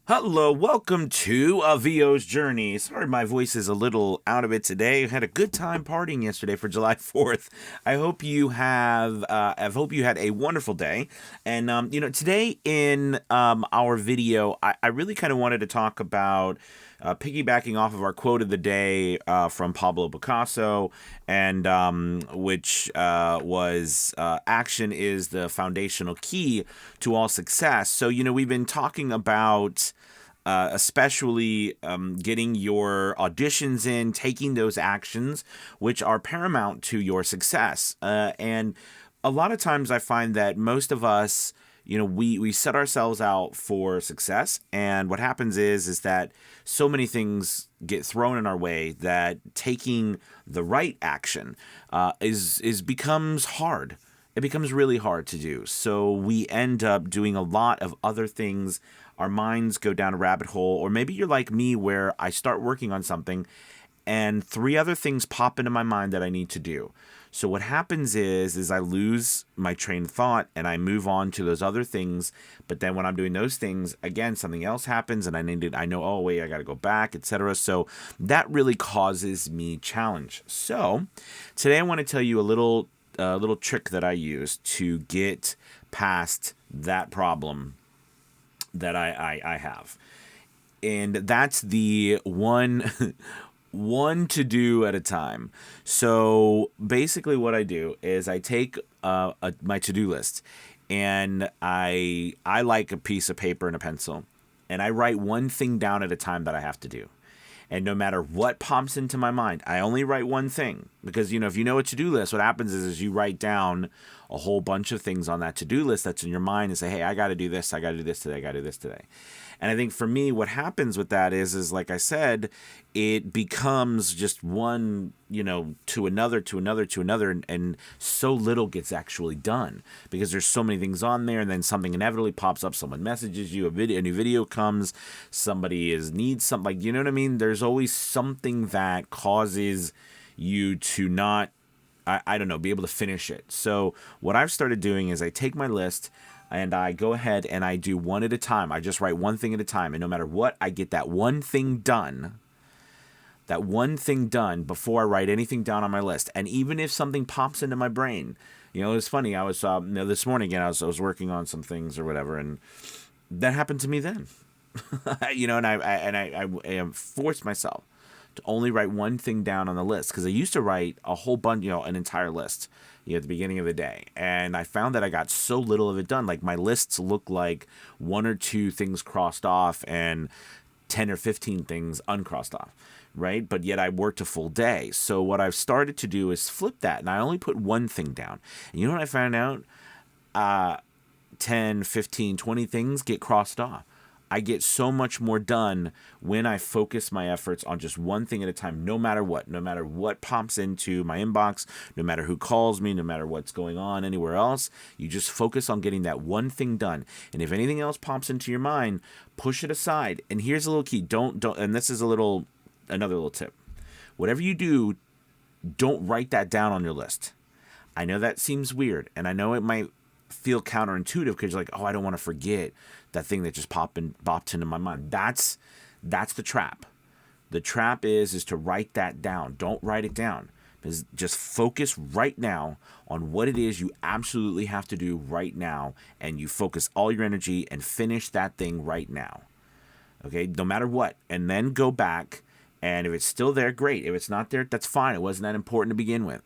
Hello, welcome to VO's Journey. Sorry, my voice is a little out of it today. I had a good time partying yesterday for July 4th. I hope you had a wonderful day. And today in our video, I really kind of wanted to talk about piggybacking off of our quote of the day from Pablo Picasso, and which was action is the foundational key to all success. So, we've been talking about especially getting your auditions in, taking those actions, which are paramount to your success. And a lot of times I find that most of us, we set ourselves out for success, and what happens is that so many things get thrown in our way that taking the right action is becomes hard. It becomes really hard to do. So we end up doing a lot of other things. Our minds go down a rabbit hole, or maybe you're like me where I start working on something and three other things pop into my mind that I need to do. So what happens is I lose my train of thought and I move on to those other things. But then when I'm doing those things, again, something else happens and I know, oh wait, I got to go back, etc. So that really causes me challenge. So today I want to tell you a little trick that I use to get past that problem that I have. And that's the one to do at a time. So basically what I do is I take my to-do list, and I like a piece of paper and a pencil, and I write one thing down at a time that I have to do. And no matter what pops into my mind, I only write one thing. Because, if you know a to-do list, what happens is you write down a whole bunch of things on that to-do list that's in your mind and say, hey, I got to do this, I got to do this today, I got to do this today. And I think for me, what happens with that is like I said, it becomes just one, to another, to another, to another, and so little gets actually done because there's so many things on there, and then something inevitably pops up. Someone messages you, a new video comes, somebody needs something, like, you know what I mean? There's always something that causes you to not, I don't know, be able to finish it. So what I've started doing is I take my list and I go ahead and I do one at a time. I just write one thing at a time. And no matter what, I get that one thing done. That one thing done before I write anything down on my list. And even if something pops into my brain, it's funny. I was this morning again. I was working on some things or whatever, and that happened to me then. And I forced myself to only write one thing down on the list, because I used to write a whole bunch, an entire list, at the beginning of the day. And I found that I got so little of it done. Like, my lists look like one or two things crossed off and 10 or 15 things uncrossed off, right? But yet I worked a full day. So what I've started to do is flip that, and I only put one thing down. And you know what I found out? 10, 15, 20 things get crossed off. I get so much more done when I focus my efforts on just one thing at a time, no matter what pops into my inbox, no matter who calls me, no matter what's going on anywhere else. You just focus on getting that one thing done. And if anything else pops into your mind, push it aside. And here's a little key. Don't, and this is another little tip. Whatever you do, don't write that down on your list. I know that seems weird, and I know it might feel counterintuitive because you're like, oh, I don't want to forget that thing that just bopped into my mind. That's the trap. The trap is to write that down. Don't write it down. Just focus right now on what it is you absolutely have to do right now, and you focus all your energy and finish that thing right now. Okay, no matter what. And then go back, and if it's still there, great. If it's not there, that's fine. It wasn't that important to begin with.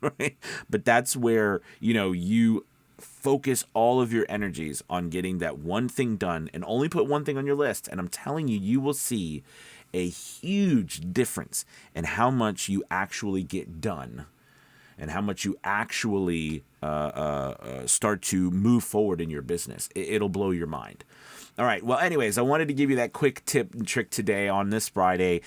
Right? But that's where, you focus all of your energies on getting that one thing done, and only put one thing on your list. And I'm telling you, you will see a huge difference in how much you actually get done and how much you actually start to move forward in your business. It'll blow your mind. All right. Well, anyways, I wanted to give you that quick tip and trick today on this Friday.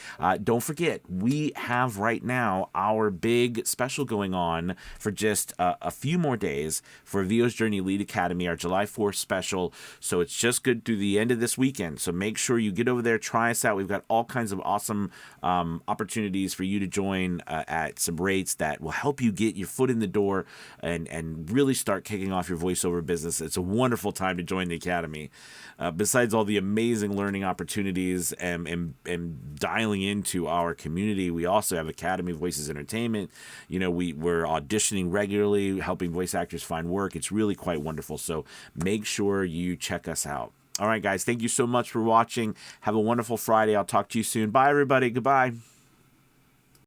Don't forget, we have right now our big special going on for just a few more days for VO's Journey Elite Academy, our July 4th special. So it's just good through the end of this weekend. So make sure you get over there, try us out. We've got all kinds of awesome opportunities for you to join at some rates that will help you get your foot in the door and really start kicking off your voiceover business. It's a wonderful time to join the Academy. besides all the amazing learning opportunities and dialing into our community, we also have Academy Voices Entertainment. You know, we're auditioning regularly, helping voice actors find work. It's really quite wonderful. So make sure you check us out. All right, guys, thank you so much for watching. Have a wonderful Friday. I'll talk to you soon. Bye, everybody. Goodbye.